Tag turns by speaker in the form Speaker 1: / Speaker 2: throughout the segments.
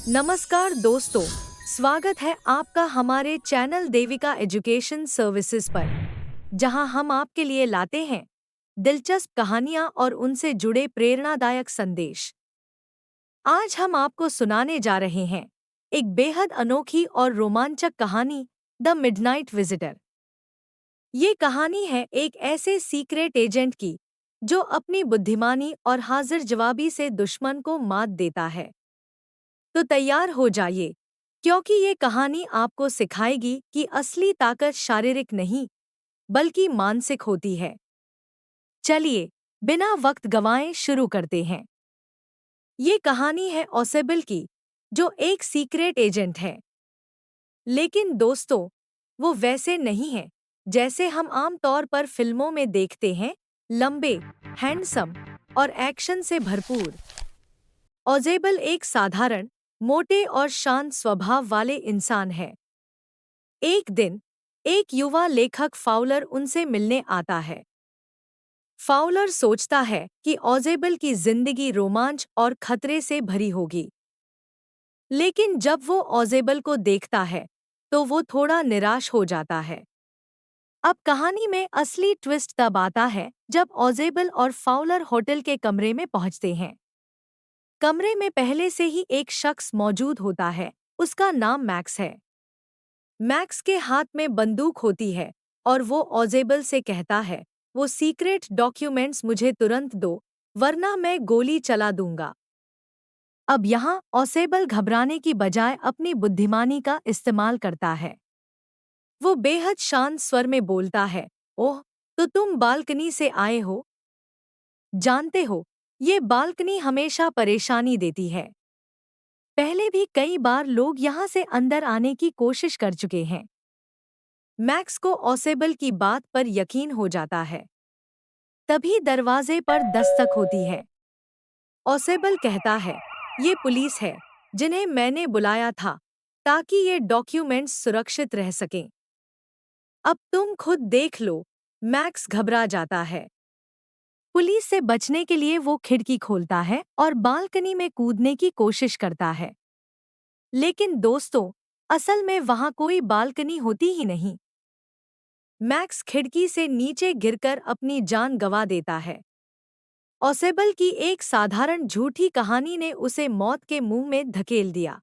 Speaker 1: नमस्कार दोस्तों, स्वागत है आपका हमारे चैनल देविका एजुकेशन सर्विसेज पर, जहां हम आपके लिए लाते हैं दिलचस्प कहानियां और उनसे जुड़े प्रेरणादायक संदेश। आज हम आपको सुनाने जा रहे हैं एक बेहद अनोखी और रोमांचक कहानी, द मिडनाइट विजिटर। ये कहानी है एक ऐसे सीक्रेट एजेंट की जो अपनी बुद्धिमानी और हाजिर जवाबी से दुश्मन को मात देता है। तो तैयार हो जाइए, क्योंकि ये कहानी आपको सिखाएगी कि असली ताकत शारीरिक नहीं, बल्कि मानसिक होती है। चलिए, बिना वक्त गंवाए शुरू करते हैं। ये कहानी है ओसेबल की, जो एक सीक्रेट एजेंट है। लेकिन दोस्तों, वो वैसे नहीं है जैसे हम आम तौर पर फिल्मों में देखते हैं, लंबे, हैंडसम और एक्शन से भरपूर। ओजेबल एक साधारण, मोटे और शांत स्वभाव वाले इंसान है। एक दिन एक युवा लेखक फाउलर उनसे मिलने आता है। फाउलर सोचता है कि ओजेबल की जिंदगी रोमांच और खतरे से भरी होगी। लेकिन जब वो ओजेबल को देखता है, तो वो थोड़ा निराश हो जाता है। अब कहानी में असली ट्विस्ट तब आता है जब ओजेबल और फाउलर होटल के कमरे में पहुंचते हैं। कमरे में पहले से ही एक शख्स मौजूद होता है। उसका नाम मैक्स है। मैक्स के हाथ में बंदूक होती है और वो ओजेबल से कहता है, वो सीक्रेट डॉक्यूमेंट्स मुझे तुरंत दो, वरना मैं गोली चला दूंगा। अब यहाँ ओसेबल घबराने की बजाय अपनी बुद्धिमानी का इस्तेमाल करता है। वो बेहद शांत स्वर में बोलता है, ओह, तो तुम बालकनी से आए हो? जानते हो, ये बालकनी हमेशा परेशानी देती है। पहले भी कई बार लोग यहाँ से अंदर आने की कोशिश कर चुके हैं। मैक्स को ओसेबल की बात पर यकीन हो जाता है। तभी दरवाजे पर दस्तक होती है। ओसेबल कहता है, ये पुलिस है, जिन्हें मैंने बुलाया था ताकि ये डॉक्यूमेंट्स सुरक्षित रह सकें। अब तुम खुद देख लो। मैक्स घबरा जाता है। पुलिस से बचने के लिए वो खिड़की खोलता है और बालकनी में कूदने की कोशिश करता है। लेकिन दोस्तों, असल में वहां कोई बालकनी होती ही नहीं। मैक्स खिड़की से नीचे गिरकर अपनी जान गंवा देता है। ओसेबल की एक साधारण झूठी कहानी ने उसे मौत के मुंह में धकेल दिया।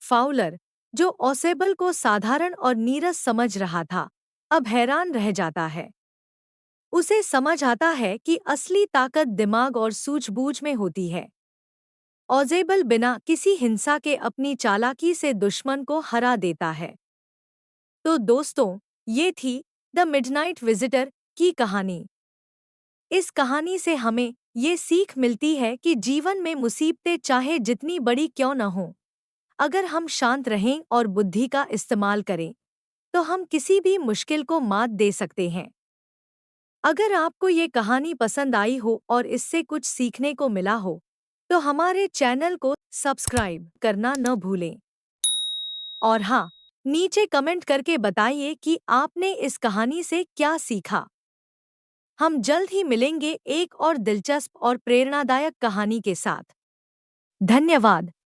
Speaker 1: फाउलर, जो ओसेबल को साधारण और नीरस समझ रहा था, अब हैरान रह जाता है। उसे समझ आता है कि असली ताकत दिमाग और सूझबूझ में होती है। ओसेबल बिना किसी हिंसा के अपनी चालाकी से दुश्मन को हरा देता है। तो दोस्तों, ये थी द मिडनाइट विजिटर की कहानी। इस कहानी से हमें ये सीख मिलती है कि जीवन में मुसीबतें चाहे जितनी बड़ी क्यों न हों, अगर हम शांत रहें और बुद्धि का इस्तेमाल करें, तो हम किसी भी मुश्किल को मात दे सकते हैं। अगर आपको ये कहानी पसंद आई हो और इससे कुछ सीखने को मिला हो, तो हमारे चैनल को सब्सक्राइब करना न भूलें। और हाँ, नीचे कमेंट करके बताइए कि आपने इस कहानी से क्या सीखा। हम जल्द ही मिलेंगे एक और दिलचस्प और प्रेरणादायक कहानी के साथ। धन्यवाद।